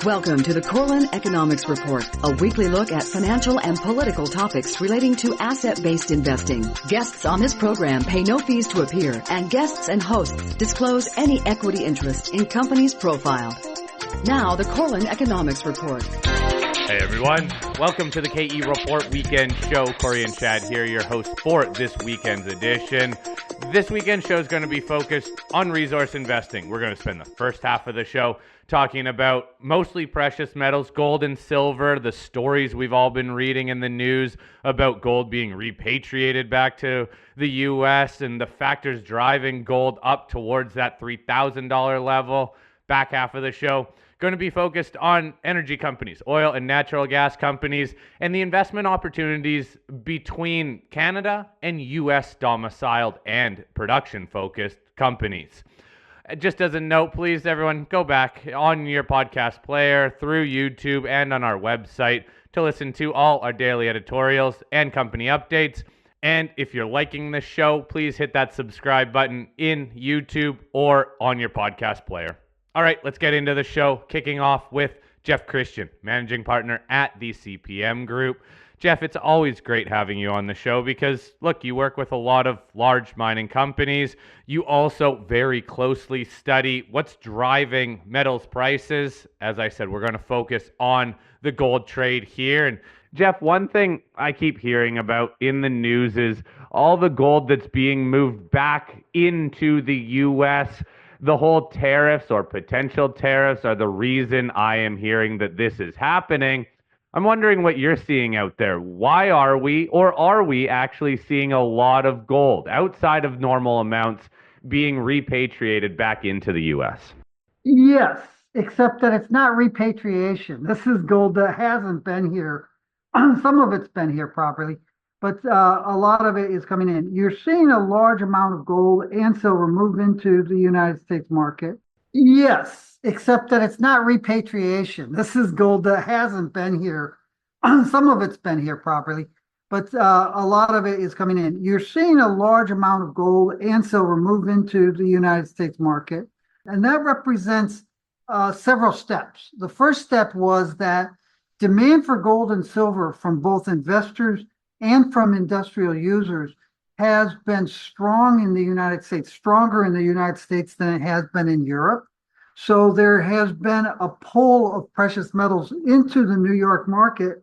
Welcome to the Corlin Economics Report, a weekly look at financial and political topics relating to asset-based investing. Guests on this program pay no fees to appear, and guests and hosts disclose any equity interest in companies profiled. Now, the Corlin Economics Report. Hey everyone, welcome to the KE Report Weekend Show. Corey and Chad here, your hosts for this weekend's edition. This weekend's show is going to be focused on resource investing. We're going to spend the first half of the show talking about mostly precious metals, gold and silver, the stories we've all been reading in the news about gold being repatriated back to the U.S. and the factors driving gold up towards that $3,000 level. Back half of the show going to be focused on energy companies, oil and natural gas companies, and the investment opportunities between Canada and U.S. domiciled and production-focused companies. Just as a note, please, everyone, go back on your podcast player, through YouTube, and on our website to listen to all our daily editorials and company updates. And if you're liking this show, please hit that subscribe button in YouTube or on your podcast player. All right, let's get into the show, kicking off with Jeff Christian, managing partner at the CPM Group. Jeff, it's always great having you on the show because, look, you work with a lot of large mining companies. You also very closely study what's driving metals prices. As I said, we're going to focus on the gold trade here. And Jeff, one thing I keep hearing about in the news is all the gold that's being moved back into the U.S. The whole tariffs or potential tariffs are the reason I am hearing that this is happening. I'm wondering what you're seeing out there. Why are we actually seeing a lot of gold outside of normal amounts being repatriated back into the U.S.? Yes, except that it's not repatriation. This is gold that hasn't been here. Some of it's been here properly, but a lot of it is coming in. You're seeing a large amount of gold and silver move into the United States market. Yes, except that it's not repatriation. This is gold that hasn't been here. Some of it's been here properly, but a lot of it is coming in. You're seeing a large amount of gold and silver move into the United States market, and that represents several steps. The first step was that demand for gold and silver from both investors and from industrial users has been strong in the United States, stronger in the United States than it has been in Europe. So there has been a pull of precious metals into the New York market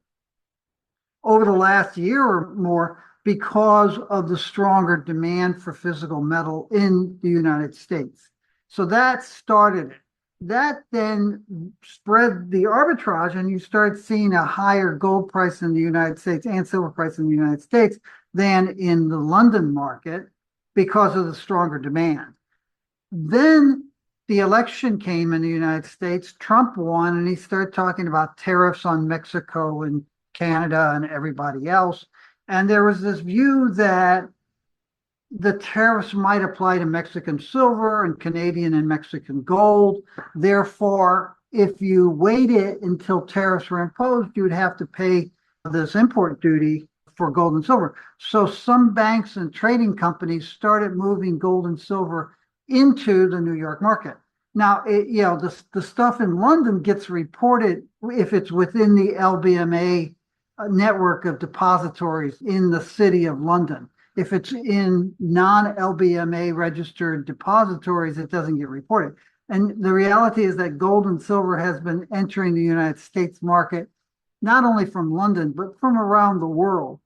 over the last year or more because of the stronger demand for physical metal in the United States. So that started it. That then spread the arbitrage, and you start seeing a higher gold price in the United States and silver price in the United States than in the London market because of the stronger demand. Then the election came in the United States. Trump won, and he started talking about tariffs on Mexico and Canada and everybody else. And there was this view that the tariffs might apply to Mexican silver and Canadian and Mexican gold. Therefore, if you waited until tariffs were imposed, you would have to pay this import duty for gold and silver. So some banks and trading companies started moving gold and silver into the New York market. Now, the stuff in London gets reported if it's within the LBMA network of depositories in the city of London. If it's in non-LBMA registered depositories, it doesn't get reported. And the reality is that gold and silver has been entering the United States market, not only from London, but from around the world.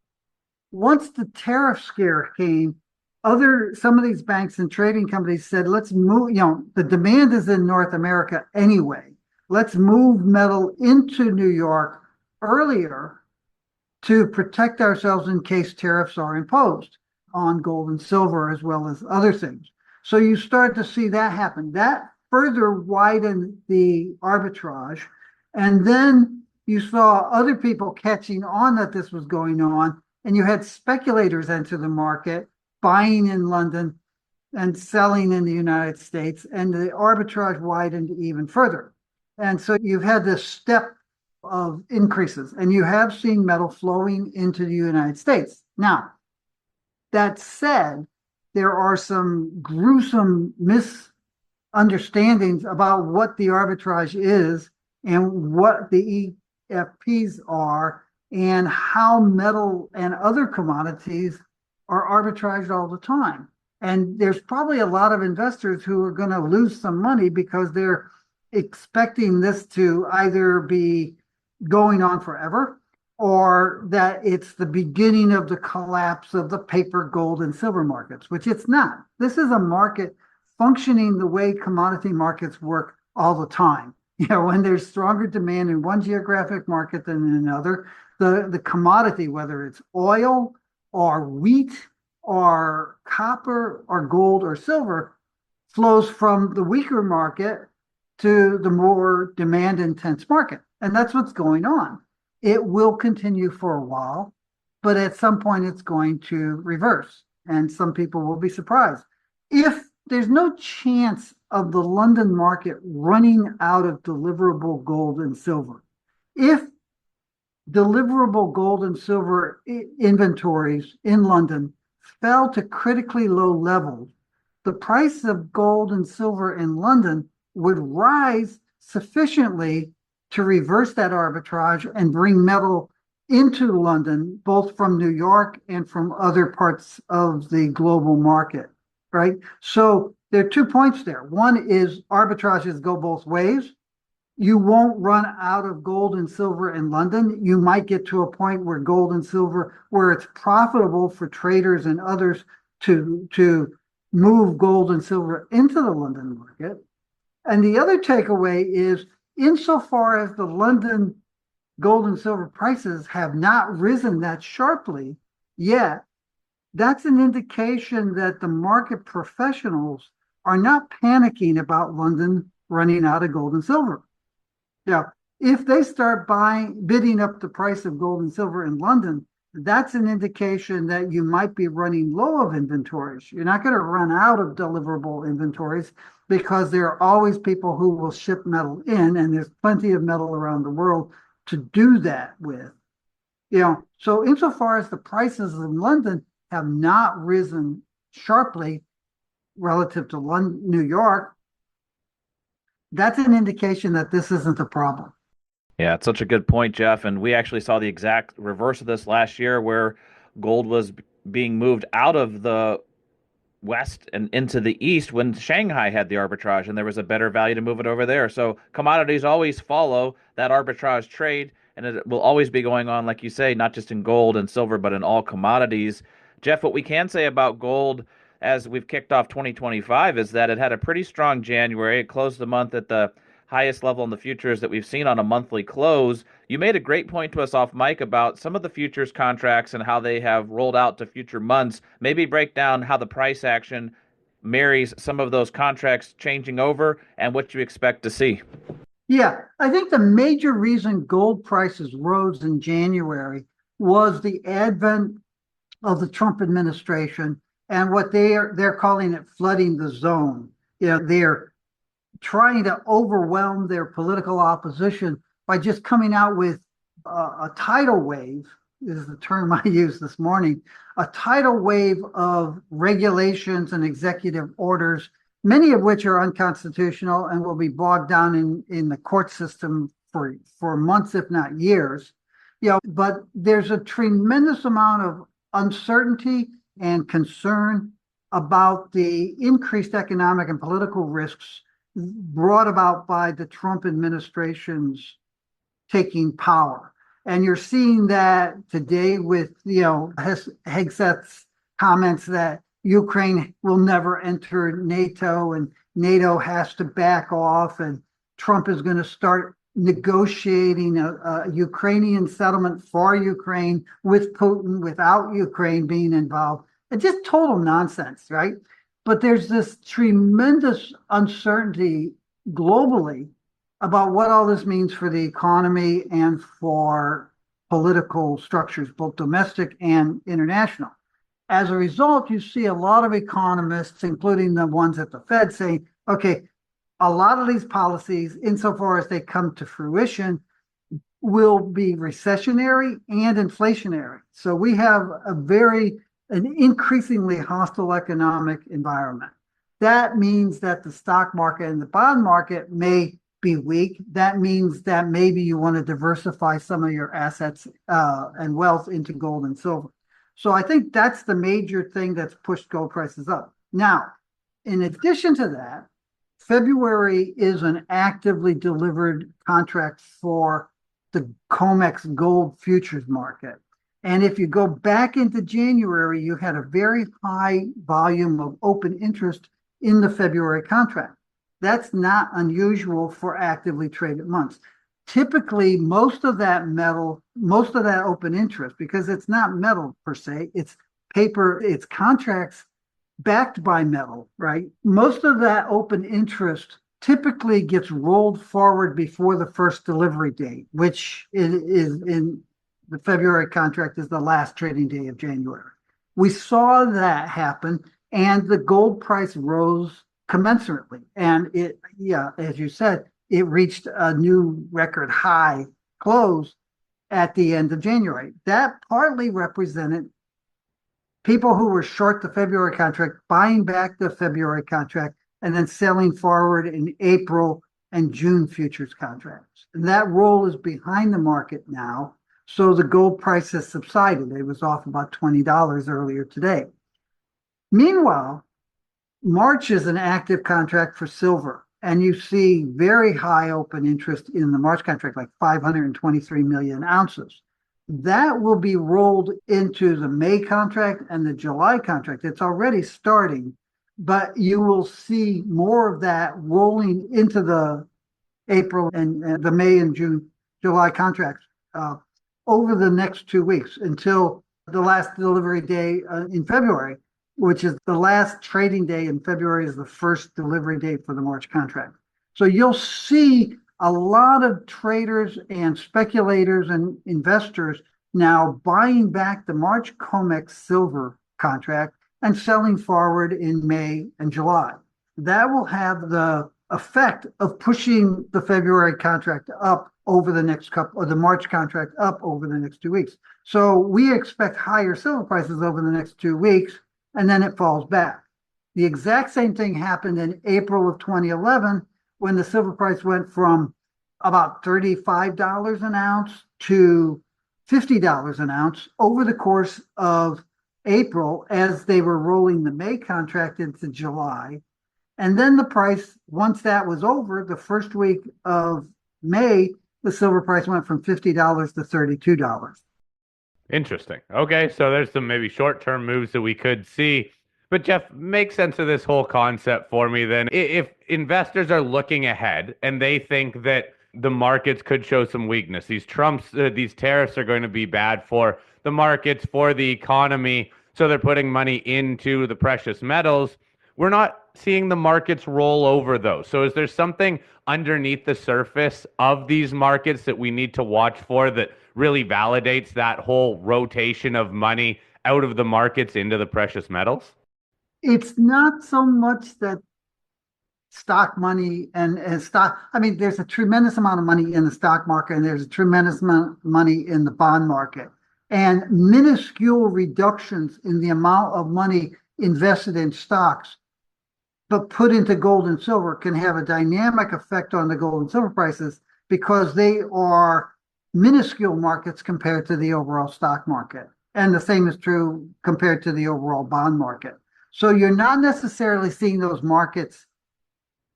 Once the tariff scare came, some of these banks and trading companies said, let's move, the demand is in North America anyway. Let's move metal into New York earlier to protect ourselves in case tariffs are imposed on gold and silver as well as other things. So you start to see that happen. That further widened the arbitrage. And then you saw other people catching on that this was going on. And you had speculators enter the market, buying in London and selling in the United States. And the arbitrage widened even further. And so you've had this step of increases, and you have seen metal flowing into the United States. Now, that said, there are some gruesome misunderstandings about what the arbitrage is and what the EFPs are and how metal and other commodities are arbitraged all the time. And there's probably a lot of investors who are going to lose some money because they're expecting this to either be going on forever or that it's the beginning of the collapse of the paper, gold, and silver markets, which it's not. This is a market functioning the way commodity markets work all the time. When there's stronger demand in one geographic market than in another, the commodity, whether it's oil or wheat or copper or gold or silver, flows from the weaker market to the more demand intense market. And that's what's going on. It will continue for a while, but at some point it's going to reverse. And some people will be surprised. If there's no chance of the London market running out of deliverable gold and silver, if deliverable gold and silver inventories in London fell to critically low levels, the price of gold and silver in London would rise sufficiently to reverse that arbitrage and bring metal into London, both from New York and from other parts of the global market, right? So there are 2 points there. One is arbitrages go both ways. You won't run out of gold and silver in London. You might get to a point where gold and silver, where it's profitable for traders and others to move gold and silver into the London market. And the other takeaway is, insofar as the London gold and silver prices have not risen that sharply yet, that's an indication that the market professionals are not panicking about London running out of gold and silver. Now, if they start bidding up the price of gold and silver in London, that's an indication that you might be running low of inventories. You're not going to run out of deliverable inventories because there are always people who will ship metal in, and there's plenty of metal around the world to do that with. So insofar as the prices in London have not risen sharply relative to New York, that's an indication that this isn't a problem. Yeah, it's such a good point, Jeff. And we actually saw the exact reverse of this last year, where gold was being moved out of the west and into the east when Shanghai had the arbitrage, and there was a better value to move it over there. So commodities always follow that arbitrage trade, and it will always be going on, like you say, not just in gold and silver, but in all commodities. Jeff, what we can say about gold as we've kicked off 2025 is that it had a pretty strong January. It closed the month at the highest level in the futures that we've seen on a monthly close. You made a great point to us off mic about some of the futures contracts and how they have rolled out to future months. Maybe break down how the price action marries some of those contracts changing over and what you expect to see. Yeah, I think the major reason gold prices rose in January was the advent of the Trump administration and what they're calling it flooding the zone. They're trying to overwhelm their political opposition by just coming out with a tidal wave, is the term I used this morning, a tidal wave of regulations and executive orders, many of which are unconstitutional and will be bogged down in the court system for months, if not years. But there's a tremendous amount of uncertainty and concern about the increased economic and political risks brought about by the Trump administration's taking power. And you're seeing that today with, Hegseth's comments that Ukraine will never enter NATO and NATO has to back off, and Trump is going to start negotiating a Ukrainian settlement for Ukraine with Putin without Ukraine being involved. It's just total nonsense, right? But there's this tremendous uncertainty globally about what all this means for the economy and for political structures, both domestic and international. As a result, you see a lot of economists, including the ones at the Fed, saying, okay, a lot of these policies, insofar as they come to fruition, will be recessionary and inflationary. So we have an increasingly hostile economic environment. That means that the stock market and the bond market may be weak, that means that maybe you want to diversify some of your assets and wealth into gold and silver. So I think that's the major thing that's pushed gold prices up. Now, in addition to that, February is an actively delivered contract for the COMEX gold futures market. And if you go back into January, you had a very high volume of open interest in the February contract. That's not unusual for actively traded months. Typically, most of that open interest, because it's not metal per se, it's paper, it's contracts backed by metal, right? Most of that open interest typically gets rolled forward before the first delivery date, which is in the February contract is the last trading day of January. We saw that happen, and the gold price rose commensurately. And as you said, it reached a new record high close at the end of January. That partly represented people who were short the February contract, buying back the February contract, and then selling forward in April and June futures contracts. And that roll is behind the market now. So the gold price has subsided. It was off about $20 earlier today. Meanwhile, March is an active contract for silver, and you see very high open interest in the March contract, like 523 million ounces. That will be rolled into the May contract and the July contract. It's already starting, but you will see more of that rolling into the April and the May and July contracts over the next 2 weeks until the last delivery day in February, which is the last trading day in February is the first delivery date for the March contract. So you'll see a lot of traders and speculators and investors now buying back the March COMEX silver contract and selling forward in May and July. That will have the effect of pushing the February contract up over the next couple, or the March contract up over the next 2 weeks. So we expect higher silver prices over the next 2 weeks, and then it falls back. The exact same thing happened in April of 2011 when the silver price went from about $35 an ounce to $50 an ounce over the course of April as they were rolling the May contract into July. And then the price, once that was over, the first week of May, the silver price went from $50 to $32. Interesting. Okay, so there's some maybe short-term moves that we could see. But Jeff, make sense of this whole concept for me then. If investors are looking ahead and they think that the markets could show some weakness, these tariffs are going to be bad for the markets, for the economy, so they're putting money into the precious metals. We're not seeing the markets roll over those. So is there something underneath the surface of these markets that we need to watch for that really validates that whole rotation of money out of the markets into the precious metals? It's not so much that stock money and stock, I mean, there's a tremendous amount of money in the stock market and there's a tremendous amount of money in the bond market. And minuscule reductions in the amount of money invested in stocks but put into gold and silver can have a dynamic effect on the gold and silver prices because they are minuscule markets compared to the overall stock market. And the same is true compared to the overall bond market. So you're not necessarily seeing those markets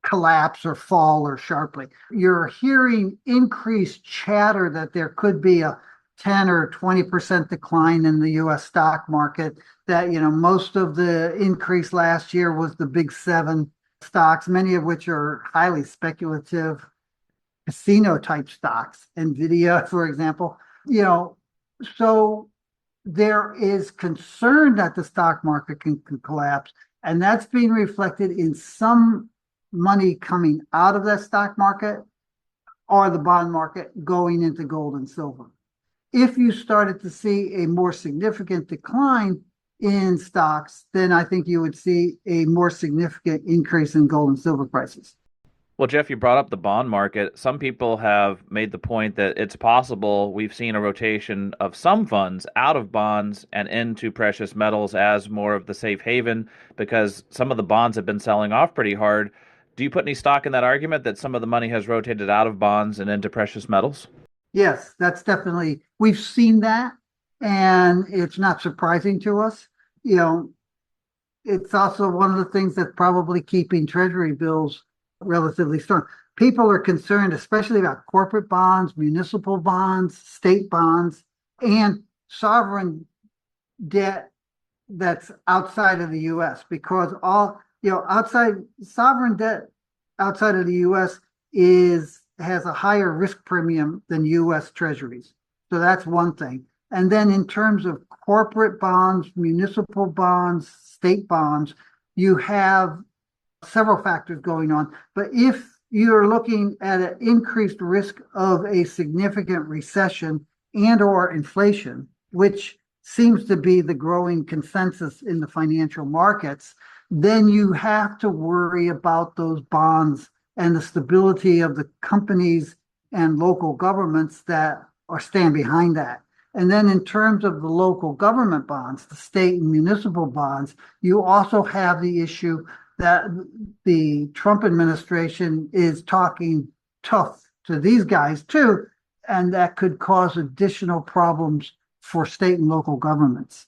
collapse or fall or sharply. You're hearing increased chatter that there could be a 10 or 20% decline in the US stock market, that, most of the increase last year was the big 7 stocks, many of which are highly speculative casino type stocks, Nvidia, for example. So there is concern that the stock market can collapse, and that's being reflected in some money coming out of that stock market or the bond market going into gold and silver. If you started to see a more significant decline in stocks, then I think you would see a more significant increase in gold and silver prices. Well, Jeff, you brought up the bond market. Some people have made the point that it's possible we've seen a rotation of some funds out of bonds and into precious metals as more of the safe haven because some of the bonds have been selling off pretty hard. Do you put any stock in that argument that some of the money has rotated out of bonds and into precious metals? Yes, that's definitely, we've seen that, and it's not surprising to us. You know, it's also one of the things that's probably keeping treasury bills relatively strong. People are concerned, especially about corporate bonds, municipal bonds, state bonds, and sovereign debt that's outside of the US, because all, outside sovereign debt outside of the US has a higher risk premium than US treasuries. So that's one thing. And then in terms of corporate bonds, municipal bonds, state bonds, you have several factors going on. But if you're looking at an increased risk of a significant recession and or inflation, which seems to be the growing consensus in the financial markets, then you have to worry about those bonds and the stability of the companies and local governments that are stand behind that. And then in terms of the local government bonds, the state and municipal bonds, you also have the issue that the Trump administration is talking tough to these guys too, and that could cause additional problems for state and local governments.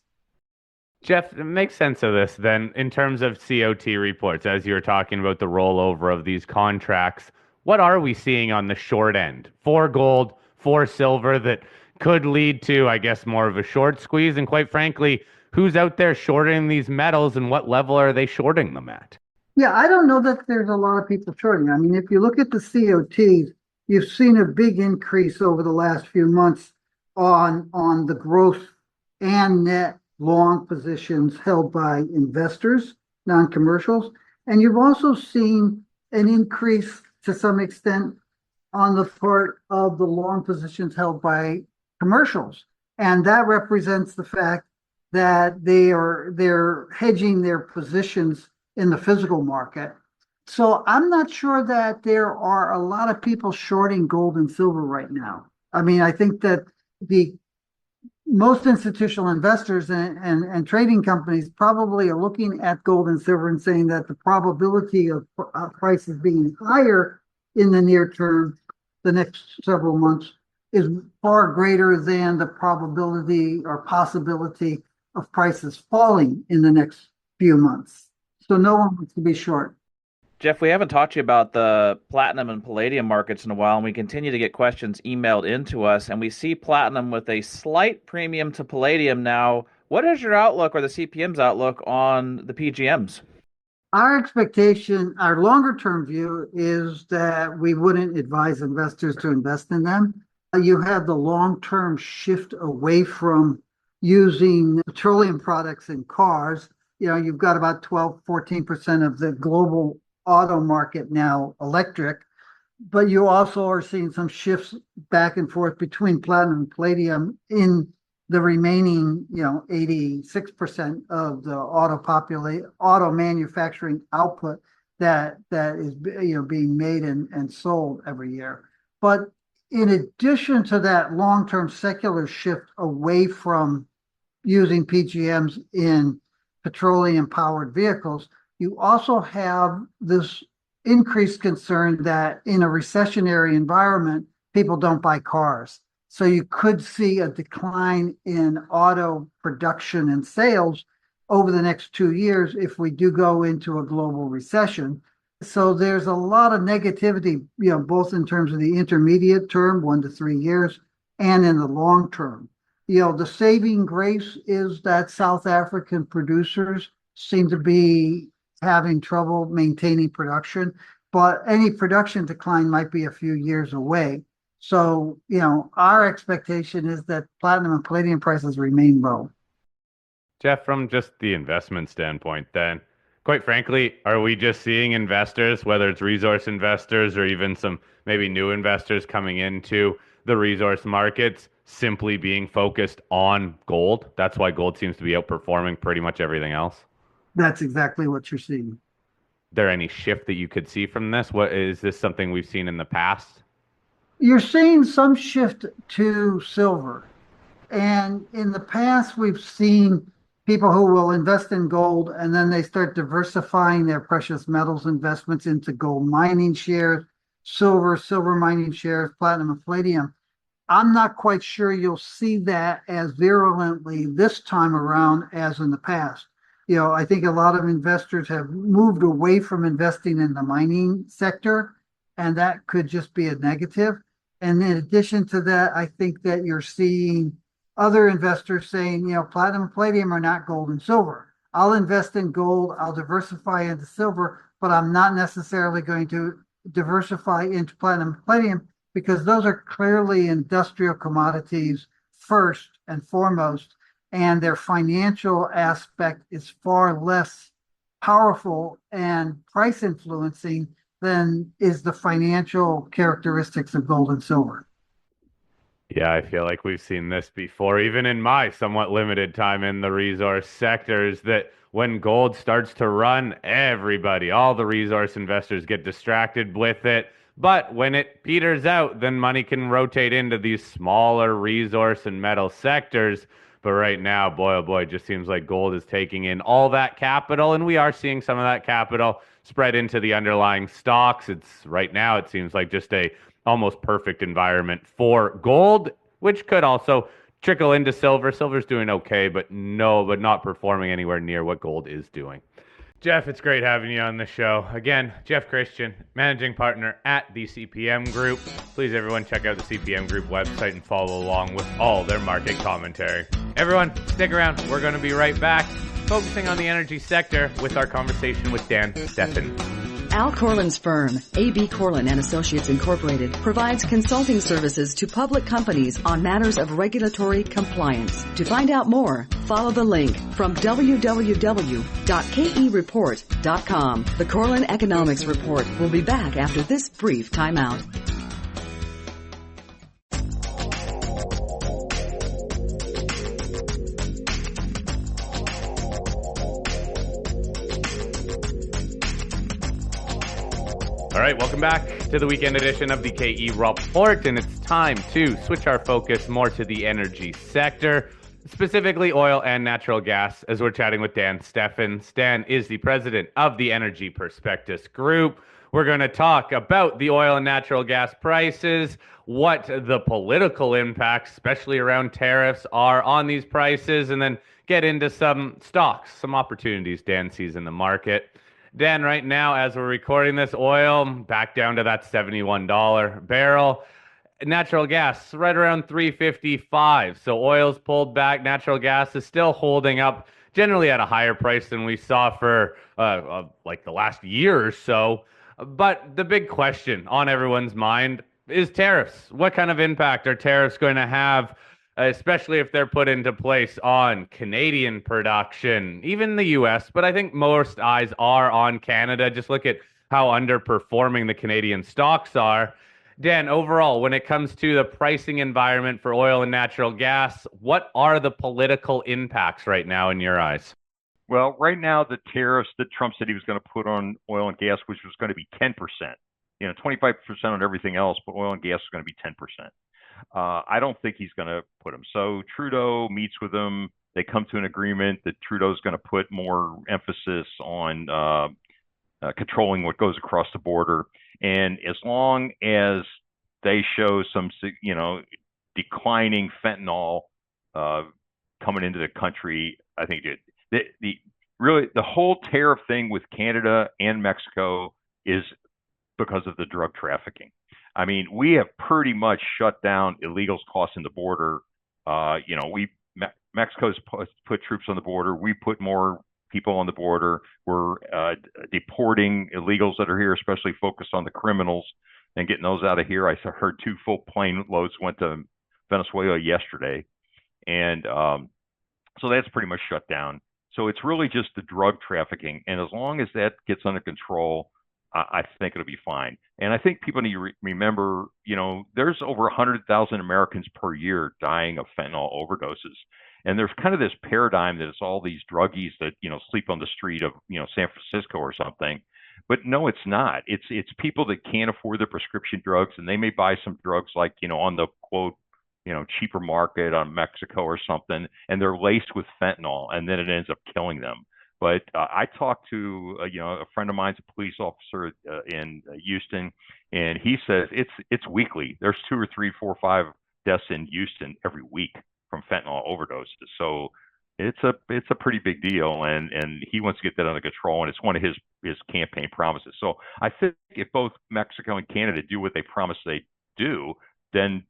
Jeff, make sense of this then in terms of COT reports, as you were talking about the rollover of these contracts. What are we seeing on the short end for gold, for silver that could lead to, I guess, more of a short squeeze? And quite frankly, who's out there shorting these metals and what level are they shorting them at? Yeah, I don't know that there's a lot of people shorting. I mean, if you look at the COTs, you've seen a big increase over the last few months on the gross and net long positions held by investors, non-commercials. And you've also seen an increase to some extent on the part of the long positions held by commercials. And that represents the fact that they're hedging their positions in the physical market. So I'm not sure that there are a lot of people shorting gold and silver right now. I mean, I think that the most institutional investors and trading companies probably are looking at gold and silver and saying that the probability of prices being higher in the near term, the next several months, is far greater than the probability or possibility of prices falling in the next few months. So no one wants to be short. Jeff, we haven't talked to you about the platinum and palladium markets in a while, and we continue to get questions emailed into us, and we see platinum with a slight premium to palladium now. What is your outlook or the CPM's outlook on the PGMs? Our expectation, our longer term view is that we wouldn't advise investors to invest in them. You have the long term shift away from using petroleum products in cars. You've got about 14% of the global auto market now electric, but you also are seeing some shifts back and forth between platinum and palladium in the remaining, 86% of the auto manufacturing output that is, being made and sold every year. But in addition to that long-term secular shift away from using PGMs in petroleum-powered vehicles, you also have this increased concern that in a recessionary environment, people don't buy cars. So you could see a decline in auto production and sales over the next 2 years if we do go into a global recession. So there's a lot of negativity, both in terms of the intermediate term, 1 to 3 years, and in the long term. The saving grace is that South African producers seem to be having trouble maintaining production, but any production decline might be a few years away. So, our expectation is that platinum and palladium prices remain low. Jeff, from just the investment standpoint, then, quite frankly, are we just seeing investors, whether it's resource investors or even some maybe new investors coming into the resource markets, simply being focused on gold? That's why gold seems to be outperforming pretty much everything else. That's exactly what you're seeing. There any shift that you could see from this? What is this something we've seen in the past? You're seeing some shift to silver. And in the past, we've seen people who will invest in gold and then they start diversifying their precious metals investments into gold mining shares, silver mining shares, platinum and palladium. I'm not quite sure you'll see that as virulently this time around as in the past. I think a lot of investors have moved away from investing in the mining sector, and that could just be a negative. And in addition to that, I think that you're seeing other investors saying, platinum and palladium are not gold and silver. I'll invest in gold, I'll diversify into silver, but I'm not necessarily going to diversify into platinum and palladium because those are clearly industrial commodities first and foremost, and their financial aspect is far less powerful and price influencing than is the financial characteristics of gold and silver. Yeah, I feel like we've seen this before, even in my somewhat limited time in the resource sectors, that when gold starts to run, everybody, all the resource investors get distracted with it. But when it peters out, then money can rotate into these smaller resource and metal sectors. But right now, boy, oh boy, it just seems like gold is taking in all that capital, and we are seeing some of that capital spread into the underlying stocks. It's right now, it seems like just a almost perfect environment for gold, which could also trickle into silver. Silver's doing okay, but not performing anywhere near what gold is doing. Jeff, it's great having you on the show. Again, Jeff Christian, managing partner at the CPM Group. Please, everyone, check out the CPM Group website and follow along with all their market commentary. Everyone, stick around. We're going to be right back, focusing on the energy sector with our conversation with Dan Steffens. Al Corlin's firm, A.B. Corlin and Associates Incorporated, provides consulting services to public companies on matters of regulatory compliance. To find out more, follow the link from www.kereport.com. The Corlin Economics Report will be back after this brief timeout. All right, welcome back to the weekend edition of the KE Report, and it's time to switch our focus more to the energy sector, specifically oil and natural gas, as we're chatting with Dan Steffens. Dan is the president of the Energy Prospectus Group. We're going to talk about the oil and natural gas prices, what the political impacts, especially around tariffs, are on these prices, and then get into some stocks, some opportunities Dan sees in the market. Dan, right now, as we're recording this, oil back down to that $71 barrel. Natural gas right around $3.55. So oil's pulled back. Natural gas is still holding up generally at a higher price than we saw for like the last year or so. But the big question on everyone's mind is tariffs. What kind of impact are tariffs going to have, especially if they're put into place on Canadian production, even the U.S., but I think most eyes are on Canada. Just look at how underperforming the Canadian stocks are. Dan, overall, when it comes to the pricing environment for oil and natural gas, what are the political impacts right now in your eyes? Well, right now, the tariffs that Trump said he was going to put on oil and gas, which was going to be 10%, 25% on everything else, but oil and gas is going to be 10%. I don't think he's going to put them. So Trudeau meets with them. They come to an agreement that Trudeau's going to put more emphasis on controlling what goes across the border. And as long as they show some, declining fentanyl coming into the country, I think really the whole tariff thing with Canada and Mexico is because of the drug trafficking. I mean, we have pretty much shut down illegals crossing the border. Mexico's put troops on the border. We put more people on the border. We're deporting illegals that are here, especially focused on the criminals and getting those out of here. I heard 2 full plane loads went to Venezuela yesterday. And so that's pretty much shut down. So it's really just the drug trafficking. And as long as that gets under control, I think it'll be fine. And I think people need to remember, there's over 100,000 Americans per year dying of fentanyl overdoses. And there's kind of this paradigm that it's all these druggies that, sleep on the street of, San Francisco or something. But no, it's not. It's people that can't afford their prescription drugs, and they may buy some drugs like, on the quote cheaper market on Mexico or something, and they're laced with fentanyl, and then it ends up killing them. But I talked to a friend of mine's a police officer in Houston, and he says it's weekly. There's 2 or 3, 4, 5 deaths in Houston every week from fentanyl overdoses. So it's a pretty big deal, and he wants to get that under control, and it's one of his campaign promises. So I think if both Mexico and Canada do what they promise they do, then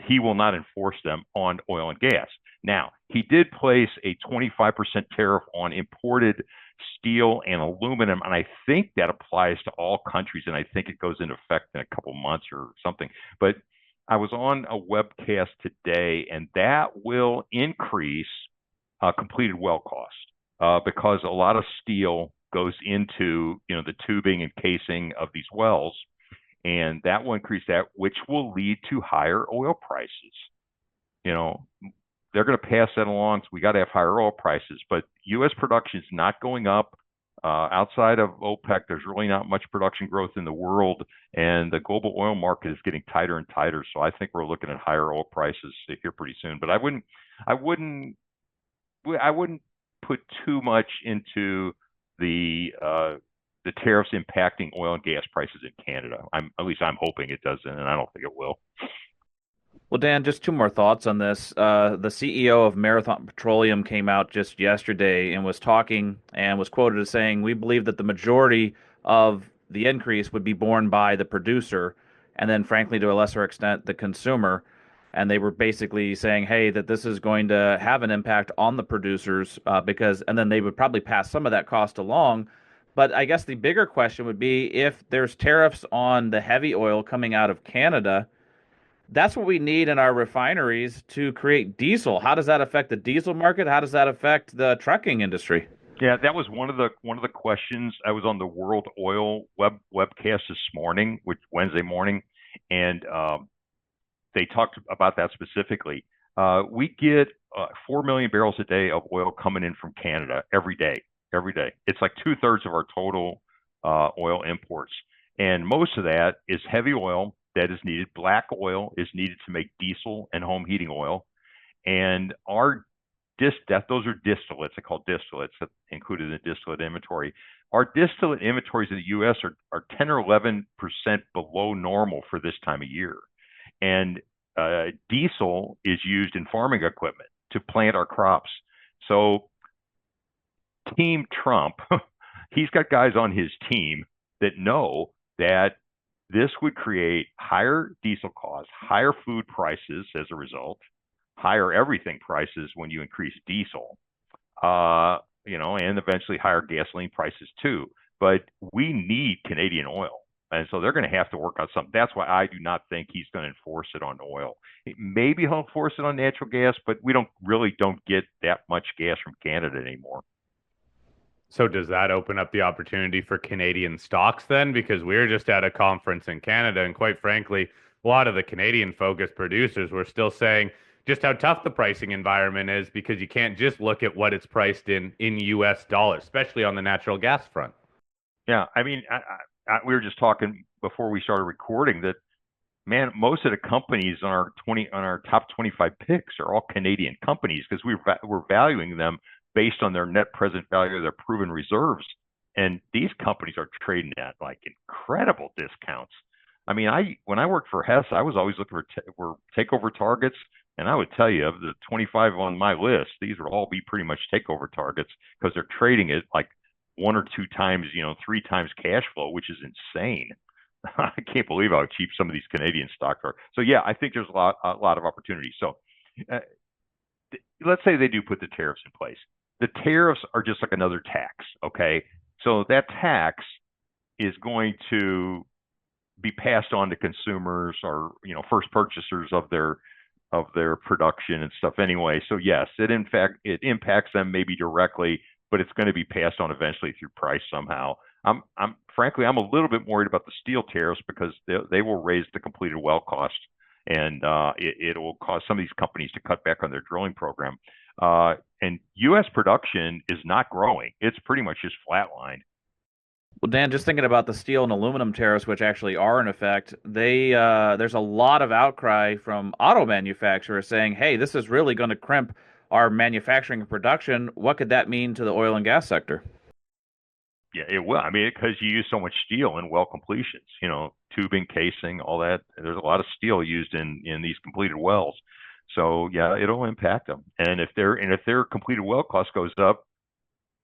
he will not enforce them on oil and gas. Now, he did place a 25% tariff on imported steel and aluminum, and I think that applies to all countries, and I think it goes into effect in a couple months or something. But I was on a webcast today, and that will increase completed well cost because a lot of steel goes into the tubing and casing of these wells, and that will increase that, which will lead to higher oil prices. They're going to pass that along, so we got to have higher oil prices. But U.S. production is not going up. Outside of OPEC, there's really not much production growth in the world, and the global oil market is getting tighter and tighter. So I think we're looking at higher oil prices here pretty soon. But I wouldn't put too much into the tariffs impacting oil and gas prices in Canada. At least I'm hoping it doesn't, and I don't think it will. Well, Dan, just 2 more thoughts on this. The CEO of Marathon Petroleum came out just yesterday and was talking and was quoted as saying, "We believe that the majority of the increase would be borne by the producer, and then, frankly, to a lesser extent, the consumer." And they were basically saying, hey, that this is going to have an impact on the producers and then they would probably pass some of that cost along. But I guess the bigger question would be if there's tariffs on the heavy oil coming out of Canada, that's what we need in our refineries to create diesel. How does that affect the diesel market? How does that affect the trucking industry? Yeah, that was one of the questions. I was on the World Oil webcast this morning, Wednesday morning, and they talked about that specifically. We get 4 million barrels a day of oil coming in from Canada every day. It's like 2/3 of our total oil imports. And most of that is heavy oil that is needed. Black oil is needed to make diesel and home heating oil. And those are distillates. They're called distillates, included in the distillate inventory. Our distillate inventories in the U.S. are 10 or 11% below normal for this time of year. And diesel is used in farming equipment to plant our crops. So Team Trump, he's got guys on his team that know that this would create higher diesel costs, higher food prices as a result, higher everything prices when you increase diesel, and eventually higher gasoline prices too. But we need Canadian oil. And so they're going to have to work on something. That's why I do not think he's going to enforce it on oil. Maybe he'll enforce it on natural gas, but we don't get that much gas from Canada anymore. So does that open up the opportunity for Canadian stocks then? Because we were just at a conference in Canada, and quite frankly, a lot of the Canadian-focused producers were still saying just how tough the pricing environment is because you can't just look at what it's priced in U.S. dollars, especially on the natural gas front. Yeah, I mean, we were just talking before we started recording that, man, most of the companies on our top 25 picks are all Canadian companies because we're valuing them based on their net present value, their proven reserves. And these companies are trading at like incredible discounts. I mean, when I worked for Hess, I was always looking for takeover targets. And I would tell you, of the 25 on my list, these would all be pretty much takeover targets because they're trading at like 1 or 2 times, 3 times cash flow, which is insane. I can't believe how cheap some of these Canadian stocks are. So yeah, I think there's a lot of opportunity. So let's say they do put the tariffs in place. The tariffs are just like another tax, okay? So that tax is going to be passed on to consumers or first purchasers of their production and stuff anyway. So yes, it impacts them maybe directly, but it's going to be passed on eventually through price somehow. Frankly, I'm a little bit worried about the steel tariffs because they will raise the completed well cost, and it will cause some of these companies to cut back on their drilling program. And U.S. production is not growing; it's pretty much just flatlined. Well, Dan, just thinking about the steel and aluminum tariffs, which actually are in effect, there's a lot of outcry from auto manufacturers saying, "Hey, this is really going to crimp our manufacturing and production. What could that mean to the oil and gas sector?" Yeah, it will. I mean, because you use so much steel in well completions, tubing, casing, all that. There's a lot of steel used in these completed wells. So yeah, it'll impact them. And if their completed well cost goes up,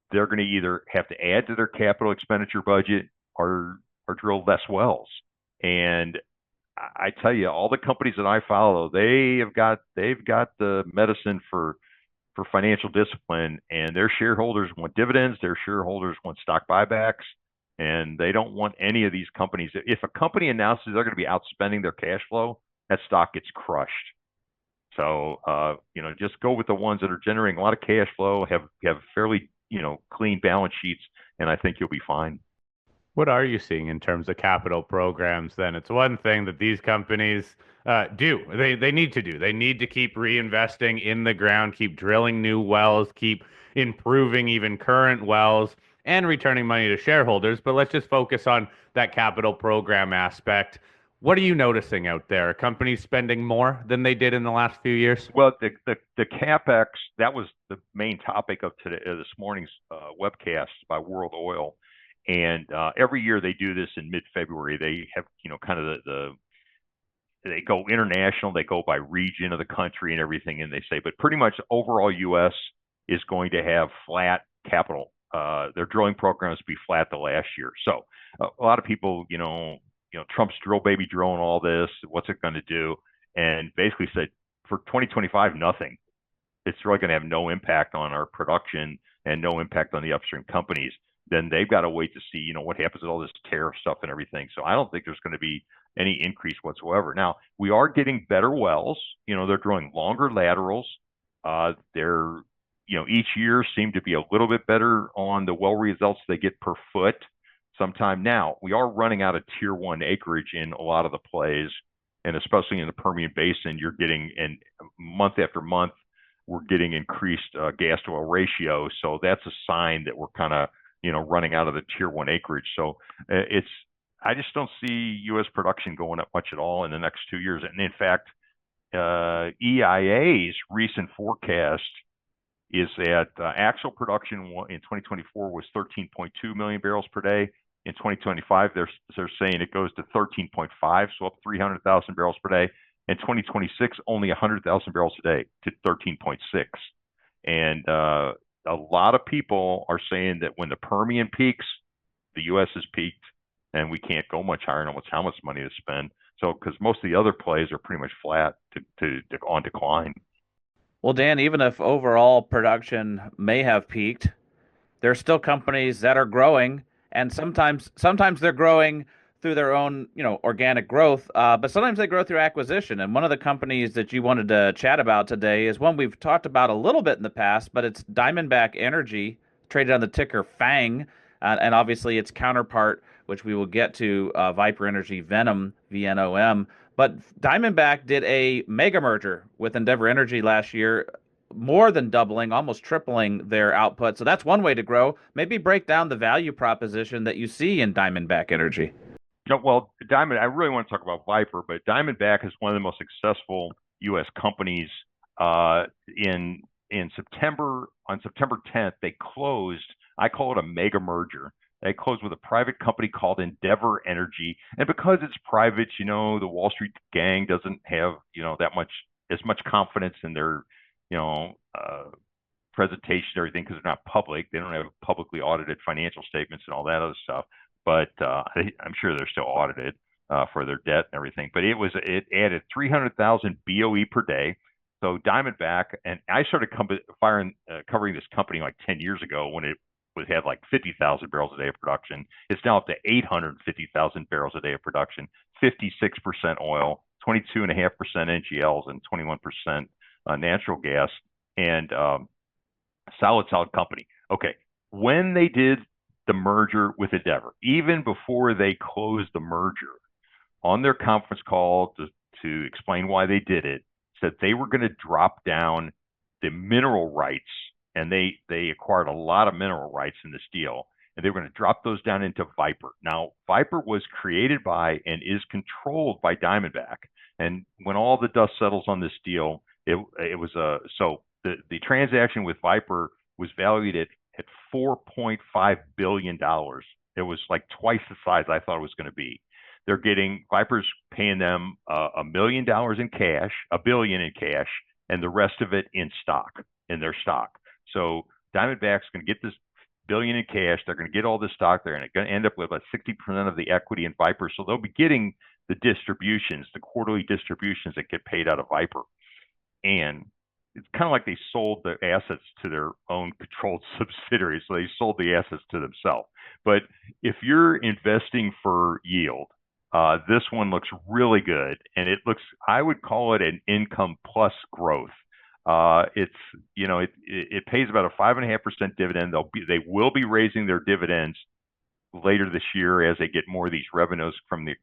they're going to either have to add to their capital expenditure budget or drill less wells. And I tell you, all the companies that I follow, they've got the medicine for financial discipline, and their shareholders want dividends, their shareholders want stock buybacks, and they don't want any of these companies. If a company announces they're going to be outspending their cash flow, that stock gets crushed. So, just go with the ones that are generating a lot of cash flow, have fairly, clean balance sheets, and I think you'll be fine. What are you seeing in terms of capital programs then? It's one thing that these companies do. They need to do. They need to keep reinvesting in the ground, keep drilling new wells, keep improving even current wells, and returning money to shareholders. But let's just focus on that capital program aspect. What are you noticing out there? Are companies spending more than they did in the last few years? Well, the capex, that was the main topic of this morning's webcast by World Oil. And every year they do this in mid-February. They have, kind of they go international, they go by region of the country and everything, and they say, but pretty much overall U.S. is going to have flat capital. Their drilling programs be flat the last year. So a lot of people, Trump's drill baby drill and all this, what's it going to do? And basically said for 2025, nothing. It's really going to have no impact on our production and no impact on the upstream companies. Then they've got to wait to see, what happens with all this tariff stuff and everything. So I don't think there's going to be any increase whatsoever. Now, we are getting better wells. They're drilling longer laterals. They're, each year seem to be a little bit better on the well results they get per foot. Sometime now, we are running out of tier one acreage in a lot of the plays, and especially in the Permian Basin, you're getting, and month after month, we're getting increased gas to oil ratio. So that's a sign that we're kind of, running out of the tier one acreage. So I just don't see U.S. production going up much at all in the next 2 years. And in fact, EIA's recent forecast is that actual production in 2024 was 13.2 million barrels per day. In 2025, they're saying it goes to 13.5, so up 300,000 barrels per day. In 2026, only 100,000 barrels a day to 13.6. And a lot of people are saying that when the Permian peaks, the U.S. has peaked, and we can't go much higher on how much money to spend. So, because most of the other plays are pretty much flat to on decline. Well, Dan, even if overall production may have peaked, there's still companies that are growing, and sometimes they're growing through their own, organic growth, but sometimes they grow through acquisition. And one of the companies that you wanted to chat about today is one we've talked about a little bit in the past, but it's Diamondback Energy, traded on the ticker FANG, and obviously its counterpart, which we will get to, Viper Energy Venom, VNOM. But Diamondback did a mega merger with Endeavor Energy last year, more than doubling, almost tripling their output. So that's one way to grow. Maybe break down the value proposition that you see in Diamondback Energy. Well, I really want to talk about Viper, but Diamondback is one of the most successful U.S. companies. In September, on September 10th, they closed. I call it a mega merger. They closed with a private company called Endeavor Energy, and because it's private, the Wall Street gang doesn't have as much confidence in their presentation and everything because they're not public. They don't have publicly audited financial statements and all that other stuff. But I'm sure they're still audited for their debt and everything. But it added 300,000 BOE per day. So Diamondback, and I started covering this company like 10 years ago when it had like 50,000 barrels a day of production. It's now up to 850,000 barrels a day of production, 56% oil, 22.5% NGLs, and 21% natural gas, and solid company. Okay, when they did the merger with Endeavor, even before they closed the merger, on their conference call to explain why they did it, said they were going to drop down the mineral rights, and they acquired a lot of mineral rights in this deal, and they were going to drop those down into Viper. Now, Viper was created by and is controlled by Diamondback. And when all the dust settles on this deal, it was the transaction with Viper was valued at $4.5 billion. It was like twice the size I thought it was going to be. They're getting Viper's paying them $1 million in cash, $1 billion in cash, and the rest of it in their stock. So Diamondback's going to get this billion in cash. They're going to get all this stock. They're going to end up with about 60% of the equity in Viper. So they'll be getting the distributions, the quarterly distributions that get paid out of Viper. And it's kind of like they sold the assets to their own controlled subsidiaries. So they sold the assets to themselves. But if you're investing for yield, this one looks really good, and I would call it an income plus growth. It pays about a 5.5% dividend. They will be raising their dividends later this year as they get more of these revenues from the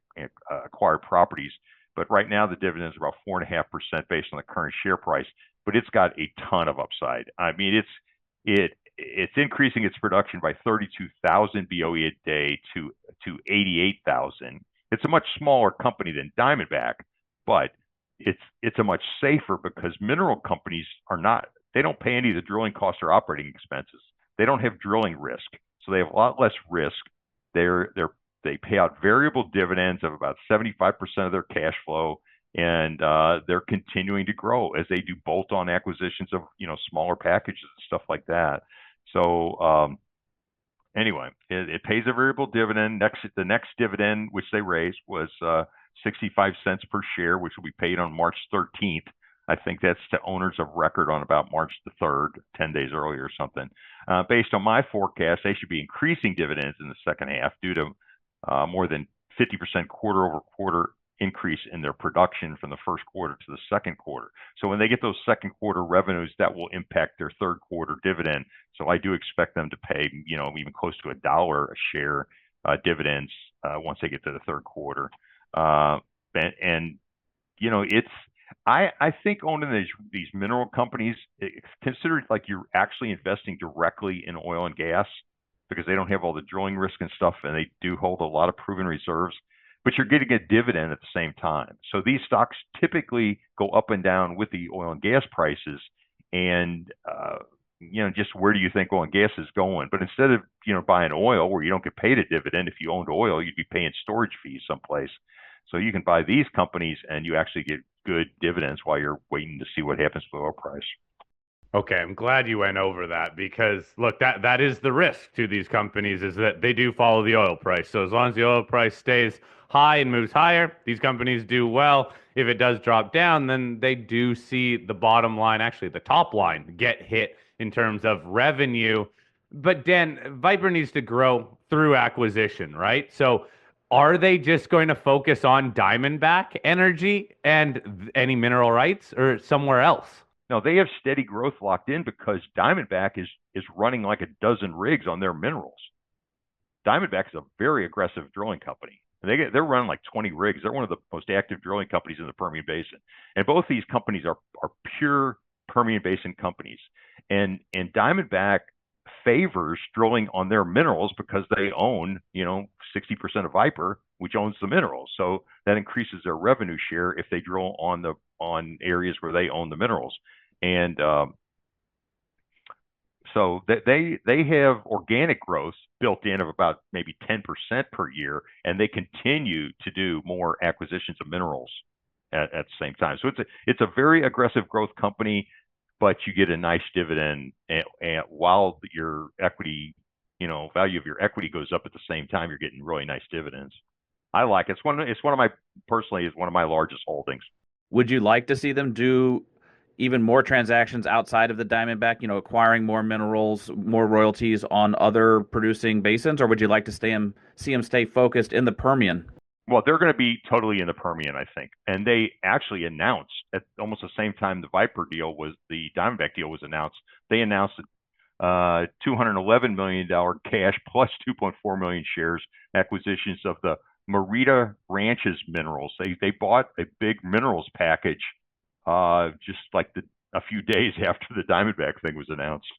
acquired properties. But right now the dividend is about 4.5% based on the current share price. But it's got a ton of upside. I mean, it's increasing its production by 32,000 BOE a day to 88,000. It's a much smaller company than Diamondback, but it's a much safer because mineral companies they don't pay any of the drilling costs or operating expenses. They don't have drilling risk, so they have a lot less risk. They pay out variable dividends of about 75% of their cash flow, and they're continuing to grow as they do bolt-on acquisitions of smaller packages and stuff like that. So anyway, it pays a variable dividend. The next dividend, which they raised, was 65 cents per share, which will be paid on March 13th. I think that's to owners of record on about March the 3rd, 10 days earlier or something. Based on my forecast, they should be increasing dividends in the second half due to more than 50% quarter-over-quarter increase in their production from the first quarter to the second quarter. So when they get those second quarter revenues, that will impact their third quarter dividend. So I do expect them to pay, even close to $1 a share dividends once they get to the third quarter. I think owning these mineral companies, consider it like you're actually investing directly in oil and gas because they don't have all the drilling risk and stuff, and they do hold a lot of proven reserves. But you're getting a dividend at the same time. So these stocks typically go up and down with the oil and gas prices, and just where do you think oil and gas is going? But instead of buying oil where you don't get paid a dividend, if you owned oil, you'd be paying storage fees someplace. So you can buy these companies and you actually get good dividends while you're waiting to see what happens to the oil price. Okay, I'm glad you went over that because look, that is the risk to these companies is that they do follow the oil price. So as long as the oil price stays high and moves higher, these companies do well. If it does drop down, then they do see the bottom line, actually the top line, get hit in terms of revenue. But Dan, Viper needs to grow through acquisition, right? So are they just going to focus on Diamondback energy and any mineral rights or somewhere else? No, they have steady growth locked in because Diamondback is running like a dozen rigs on their minerals. Diamondback is a very aggressive drilling company. They're running like 20 rigs. They're one of the most active drilling companies in the Permian Basin. And both these companies are pure Permian Basin companies. And Diamondback favors drilling on their minerals because they own, 60% of Viper, which owns the minerals. So that increases their revenue share if they drill on areas where they own the minerals. And so they have organic growth built in of about maybe 10% per year, and they continue to do more acquisitions of minerals at the same time. So it's a very aggressive growth company, but you get a nice dividend and while your equity, value of your equity goes up at the same time, you're getting really nice dividends. I like it. It's one of my largest holdings. Would you like to see them do even more transactions outside of the Diamondback, acquiring more minerals, more royalties on other producing basins, or would you like to see them stay focused in the Permian? Well, they're going to be totally in the Permian, I think. And they actually announced at almost the same time the Diamondback deal was announced. They announced $211 million cash plus 2.4 million shares acquisitions of the Merida Ranches minerals. They bought a big minerals package just like a few days after the Diamondback thing was announced.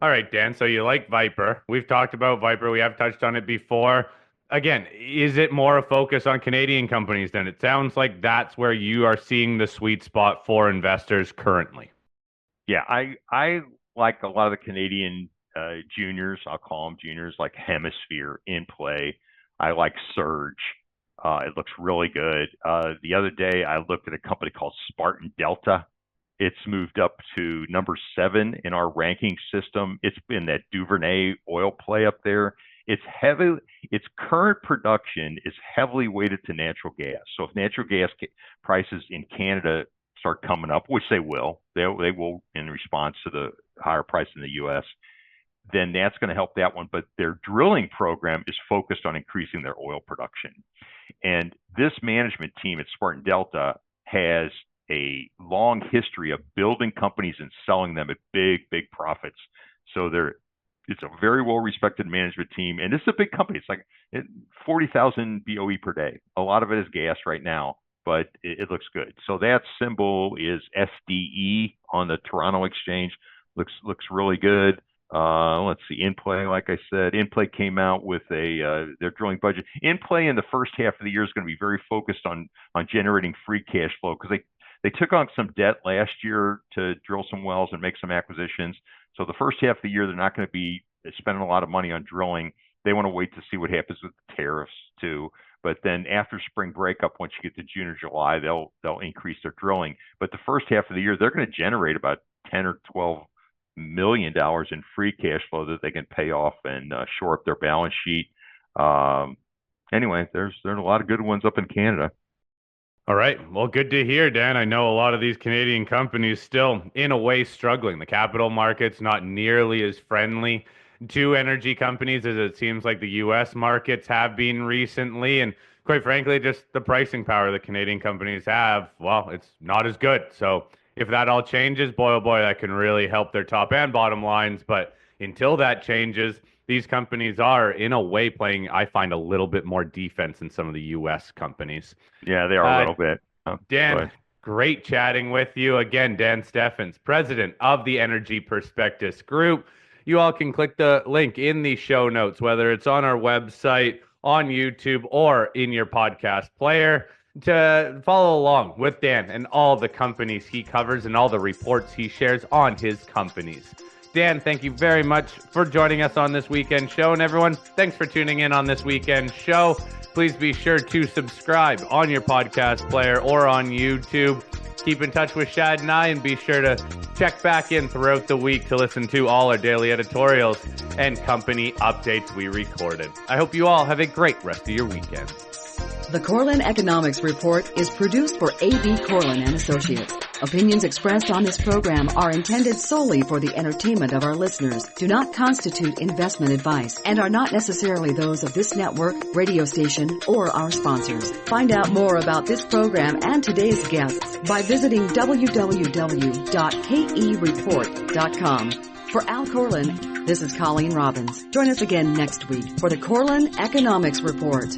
All right, Dan. So you like Viper. We've talked about Viper. We have touched on it before. Again, is it more a focus on Canadian companies then? It sounds like that's where you are seeing the sweet spot for investors currently. Yeah, I like a lot of the Canadian juniors. I'll call them juniors, like Hemisphere, In Play. I like Surge. It looks really good. The other day, I looked at a company called Spartan Delta. It's moved up to number 7 in our ranking system. It's been that Duvernay oil play up there. Its current production is heavily weighted to natural gas. So if natural gas prices in Canada start coming up, which they will in response to the higher price in the U.S., then that's going to help that one. But their drilling program is focused on increasing their oil production. And this management team at Spartan Delta has a long history of building companies and selling them at big profits. So it's a very well-respected management team, and it's a big company. It's like 40,000 BOE per day. A lot of it is gas right now, but it looks good. So that symbol is SDE on the Toronto Exchange. Looks really good. Let's see, In Play, like I said, In Play came out with their drilling budget. In Play in the first half of the year is going to be very focused on generating free cash flow, because they took on some debt last year to drill some wells and make some acquisitions. So the first half of the year, they're not going to be spending a lot of money on drilling. They want to wait to see what happens with the tariffs too. But then after spring breakup, once you get to June or July, they'll increase their drilling. But the first half of the year, they're going to generate about $10 or $12 million in free cash flow that they can pay off and shore up their balance sheet. Anyway, there's a lot of good ones up in Canada. All right. Well, good to hear, Dan. I know a lot of these Canadian companies still, in a way, struggling. The capital market's not nearly as friendly to energy companies as it seems like the U.S. markets have been recently. And quite frankly, just the pricing power the Canadian companies have, well, it's not as good. So if that all changes, boy, oh boy, that can really help their top and bottom lines. But until that changes, these companies are, in a way, playing, I find, a little bit more defense than some of the U.S. companies. Yeah, they are a little bit. Dan, great chatting with you. Again, Dan Steffens, president of the Energy Prospectus Group. You all can click the link in the show notes, whether it's on our website, on YouTube, or in your podcast player, to follow along with Dan and all the companies he covers and all the reports he shares on his companies. Dan, thank you very much for joining us on this weekend show. And everyone, thanks for tuning in on this weekend show. Please be sure to subscribe on your podcast player or on YouTube. Keep in touch with Shad and I, and be sure to check back in throughout the week to listen to all our daily editorials and company updates we recorded. I hope you all have a great rest of your weekend. The Corlin Economics Report is produced for A.B. Corlin and Associates. Opinions expressed on this program are intended solely for the entertainment of our listeners, do not constitute investment advice, and are not necessarily those of this network, radio station, or our sponsors. Find out more about this program and today's guests by visiting www.kereport.com. For Al Corlin, this is Colleen Robbins. Join us again next week for the Corlin Economics Report.